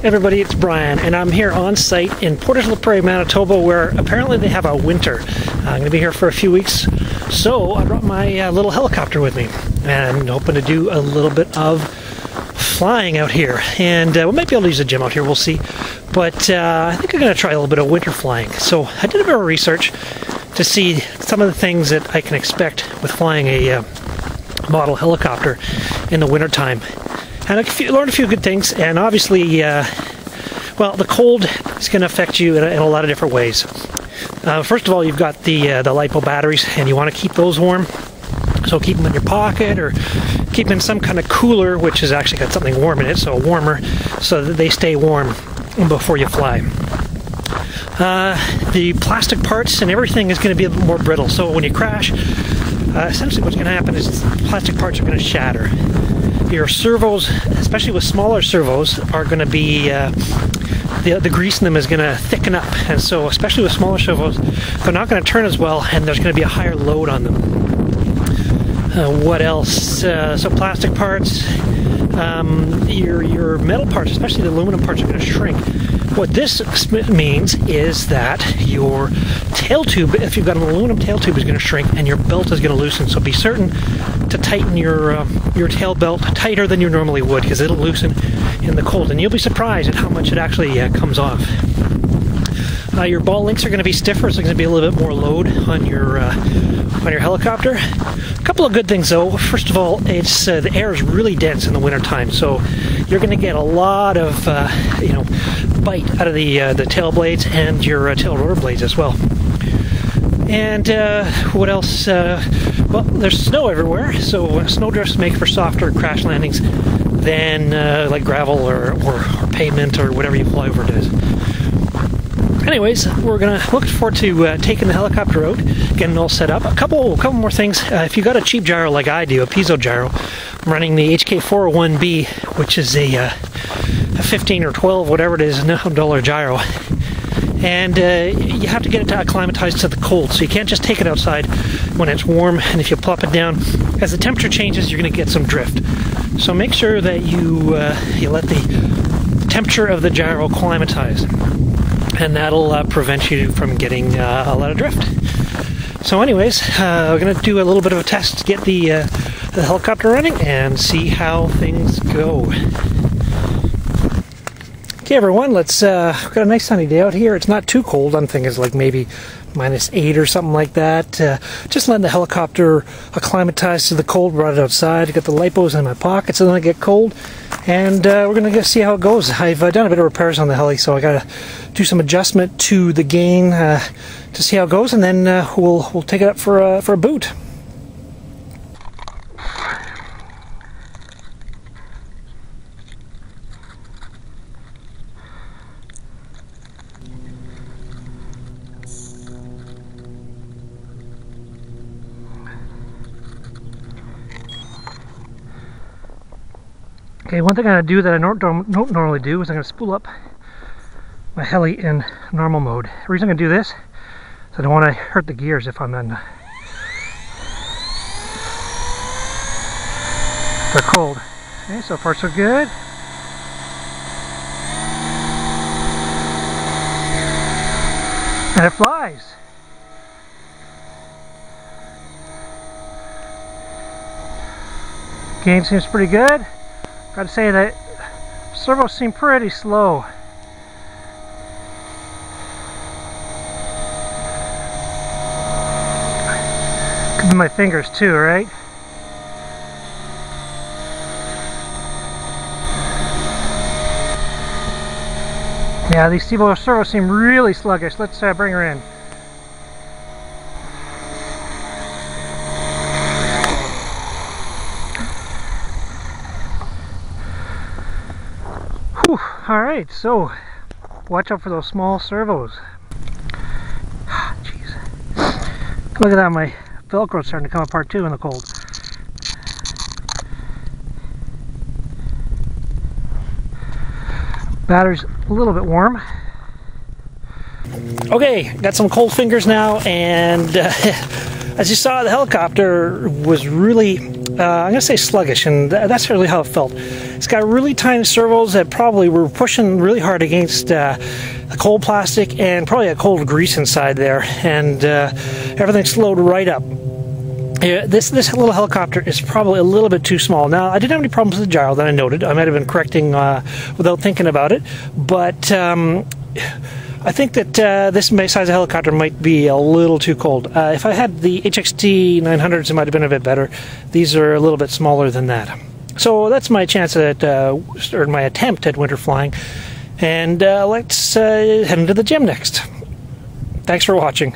Hey everybody, it's Brian, and I'm here on site in Portage la Prairie, Manitoba, where apparently they have a winter. I'm going to be here for a few weeks, so I brought my little helicopter with me, and I'm hoping to do a little bit of flying out here. And we might be able to use a gym out here, we'll see. But I think I'm going to try a little bit of winter flying. So I did a bit of research to see some of the things that I can expect with flying a model helicopter in the wintertime. And I learned a few good things, and obviously, well, the cold is going to affect you in a lot of different ways. First of all, you've got the LiPo batteries, and you want to keep those warm. So keep them in your pocket, or keep them in some kind of cooler, which has actually got something warm in it, so a warmer, so that they stay warm before you fly. The plastic parts and everything is going to be a bit more brittle, so when you crash, essentially what's going to happen is plastic parts are going to shatter. Your servos, especially with smaller servos, are going to be, the grease in them is going to thicken up, and so especially with smaller servos, they're not going to turn as well, and there's going to be a higher load on them. What else? So plastic parts, your metal parts, especially the aluminum parts, are going to shrink. What this means is that your tail tube, if you've got an aluminum tail tube, is going to shrink, and your belt is going to loosen. So be certain to tighten your tail belt tighter than you normally would, because it'll loosen in the cold, and you'll be surprised at how much it actually comes off. Your ball links are going to be stiffer, so there's going to be a little bit more load on your helicopter. A couple of good things though. First of all, it's the air is really dense in the wintertime, so you're going to get a lot of bite out of the tail blades and your tail rotor blades as well. And what else? Well, there's snow everywhere, so snow drifts make for softer crash landings than like gravel or pavement or whatever you fly over does. Anyways, we're looking forward to taking the helicopter out, getting it all set up. A couple more things. If you got a cheap gyro like I do, a piezo gyro, I'm running the HK-250GT, which is a 15 or 12, whatever it is, $1 gyro. And you have to get it acclimatized to the cold, so you can't just take it outside when it's warm, and if you plop it down, as the temperature changes, you're going to get some drift. So make sure that you let the temperature of the gyro acclimatize, and that'll prevent you from getting a lot of drift. So anyways, we're going to do a little bit of a test to get the helicopter running and see how things go. Okay everyone, we've got a nice sunny day out here. It's not too cold. I'm thinking it's like maybe -8 or something like that. Just letting the helicopter acclimatize to the cold, brought it outside. I got the LiPos in my pocket so then I get cold. And we're going to see how it goes. I've done a bit of repairs on the heli, so I got to do some adjustment to the gain to see how it goes, and then we'll take it up for a boot. Okay, one thing I'm going to do that I don't normally do is I'm going to spool up my heli in normal mode. The reason I'm going to do this is I don't want to hurt the gears if I'm in. They're cold. Okay, so far so good. And it flies. Gain seems pretty good. Got to say that servos seem pretty slow. Could be my fingers too, right? Yeah, these servos seem really sluggish. Let's bring her in. Alright, so watch out for those small servos. Jeez. Look at that, my Velcro's starting to come apart too in the cold. Battery's a little bit warm. Okay, got some cold fingers now, and As you saw, the helicopter was really, I'm going to say sluggish, and that's really how it felt. It's got really tiny servos that probably were pushing really hard against the cold plastic and probably a cold grease inside there, and everything slowed right up. Yeah, this little helicopter is probably a little bit too small. Now, I didn't have any problems with the gyro that I noted. I might have been correcting without thinking about it, but I think that this size of helicopter might be a little too cold. If I had the HK-900s, it might have been a bit better. These are a little bit smaller than that. So that's my chance at, or my attempt at winter flying. And let's head into the gym next. Thanks for watching.